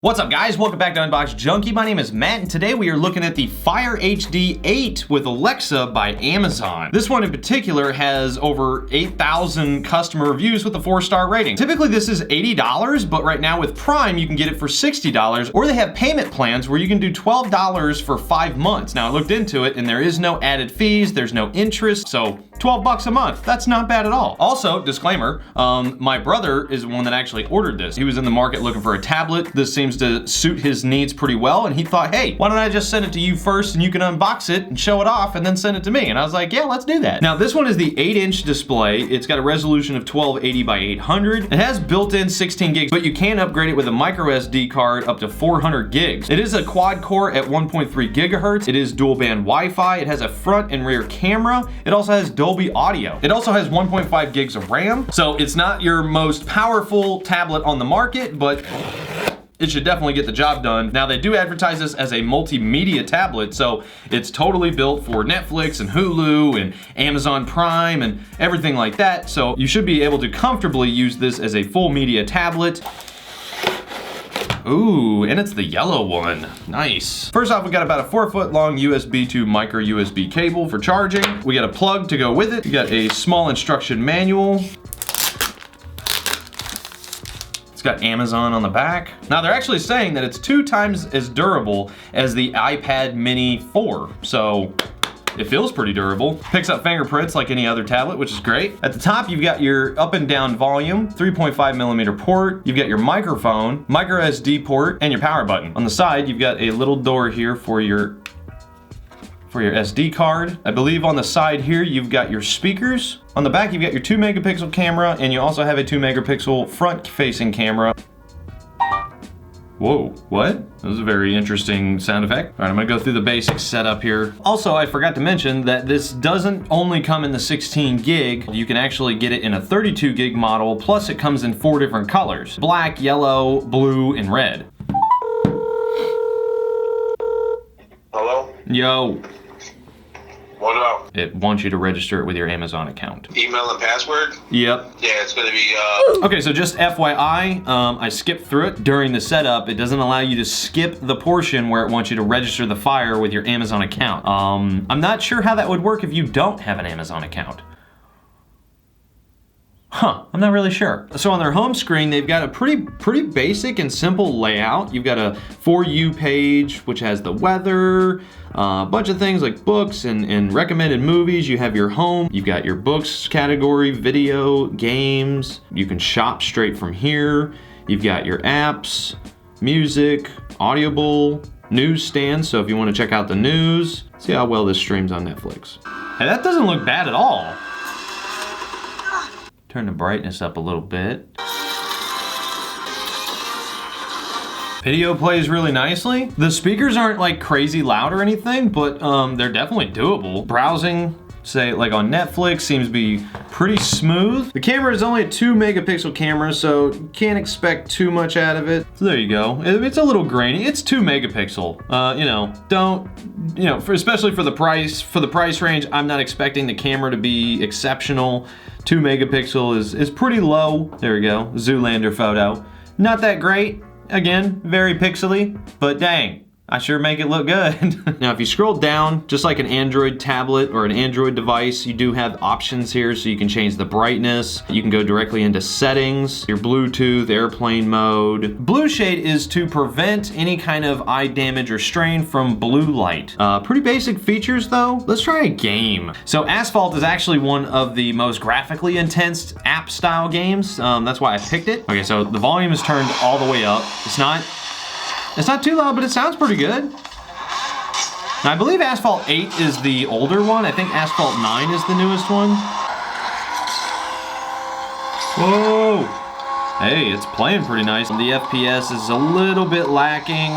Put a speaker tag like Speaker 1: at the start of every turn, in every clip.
Speaker 1: What's up guys, welcome back to Unbox Junkie. My name is Matt and today we are looking at the Fire HD 8 with Alexa by Amazon. This one in particular has over 8,000 customer reviews with a 4-star rating. Typically this is $80, but right now with Prime you can get it for $60, or they have payment plans where you can do $12 for 5 months. Now I looked into it and there is no added fees, there's no interest, so 12 bucks a month. That's not bad at all. Also, disclaimer, my brother is the one that actually ordered this. He was in the market looking for a tablet. This seems to suit his needs pretty well, and he thought, hey, why don't I just send it to you first and you can unbox it and show it off and then send it to me? And I was like, yeah, let's do that. Now this one is the 8-inch display. It's got a resolution of 1280 by 800. It has built-in 16 gigs, but you can upgrade it with a microSD card up to 400 gigs. It is a quad core at 1.3 gigahertz. It is dual band Wi-Fi. It has a front and rear camera. It also has Dolby audio. It also has 1.5 gigs of RAM. So it's not your most powerful tablet on the market, but it should definitely get the job done. Now they do advertise this as a multimedia tablet, so it's totally built for Netflix and Hulu and Amazon Prime and everything like that. So you should be able to comfortably use this as a full media tablet. Ooh, and it's the yellow one. Nice. First off, we got about a 4-foot long USB to micro USB cable for charging. We got a plug to go with it. We got a small instruction manual. It's got Amazon on the back. Now they're actually saying that it's 2 times as durable as the iPad Mini 4. So it feels pretty durable. Picks up fingerprints like any other tablet, which is great. At the top, you've got your up and down volume, 3.5 millimeter port. You've got your microphone, micro SD port, and your power button. On the side, you've got a little door here for your SD card. I believe on the side here, you've got your speakers. On the back, you've got your 2 megapixel camera, and you also have a 2 megapixel front facing camera. Whoa, what? That was a very interesting sound effect. All right, I'm gonna go through the basic setup here. Also, I forgot to mention that this doesn't only come in the 16 gig, you can actually get it in a 32 gig model, plus it comes in 4 different colors: black, yellow, blue, and red.
Speaker 2: Hello?
Speaker 1: Yo.
Speaker 2: What about?
Speaker 1: It wants you to register it with your Amazon account.
Speaker 2: Email and password?
Speaker 1: Yep.
Speaker 2: Yeah, it's gonna be,
Speaker 1: Okay, so just FYI, I skipped through it during the setup. It doesn't allow you to skip the portion where it wants you to register the Fire with your Amazon account. I'm not sure how that would work if you don't have an Amazon account. Huh, I'm not really sure. So on their home screen, they've got a pretty basic and simple layout. You've got a For You page, which has the weather, a bunch of things like books and recommended movies. You have your home, you've got your books category, video, games. You can shop straight from here. You've got your apps, music, Audible, newsstand, so if you want to check out the news. See how well this streams on Netflix. Hey, that doesn't look bad at all. Turn the brightness up a little bit. Video plays really nicely. The speakers aren't like crazy loud or anything, but they're definitely doable. Browsing, say like on Netflix, seems to be pretty smooth. The camera is only a 2 megapixel camera, so you can't expect too much out of it. So there you go. It's a little grainy. It's 2 megapixel. You know, especially for the price range, I'm not expecting the camera to be exceptional. 2 megapixel is pretty low. There we go, Zoolander photo. Not that great. Again, very pixely, but dang, I sure make it look good. Now, if you scroll down, just like an Android tablet or an Android device, you do have options here, so you can change the brightness. You can go directly into settings, your Bluetooth, airplane mode. Blue shade is to prevent any kind of eye damage or strain from blue light. Pretty basic features though. Let's try a game. So Asphalt is actually one of the most graphically intense app style games. That's why I picked it. Okay, so the volume is turned all the way up. It's not too loud, but it sounds pretty good. Now, I believe Asphalt 8 is the older one. I think Asphalt 9 is the newest one. Whoa! Hey, it's playing pretty nice. The FPS is a little bit lacking.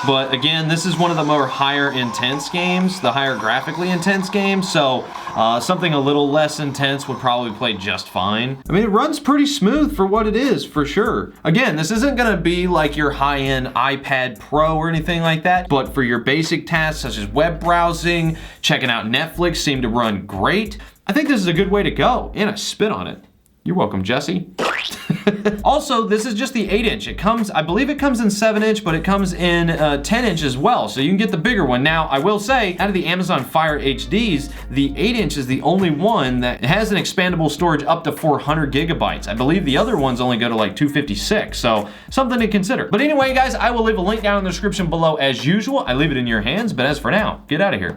Speaker 1: But again, this is one of the more higher intense games, the higher graphically intense games, so something a little less intense would probably play just fine. I mean, it runs pretty smooth for what it is, for sure. Again, this isn't gonna be like your high-end iPad Pro or anything like that, but for your basic tasks such as web browsing, checking out Netflix seem to run great. I think this is a good way to go, and I spit on it. You're welcome, Jesse. Also, this is just the 8-inch. It comes, I believe it comes in 7-inch, but it comes in 10-inch as well, so you can get the bigger one. Now, I will say, out of the Amazon Fire HDs, the 8-inch is the only one that has an expandable storage up to 400 gigabytes. I believe the other ones only go to like 256, so something to consider. But anyway, guys, I will leave a link down in the description below as usual. I leave it in your hands, but as for now, get out of here.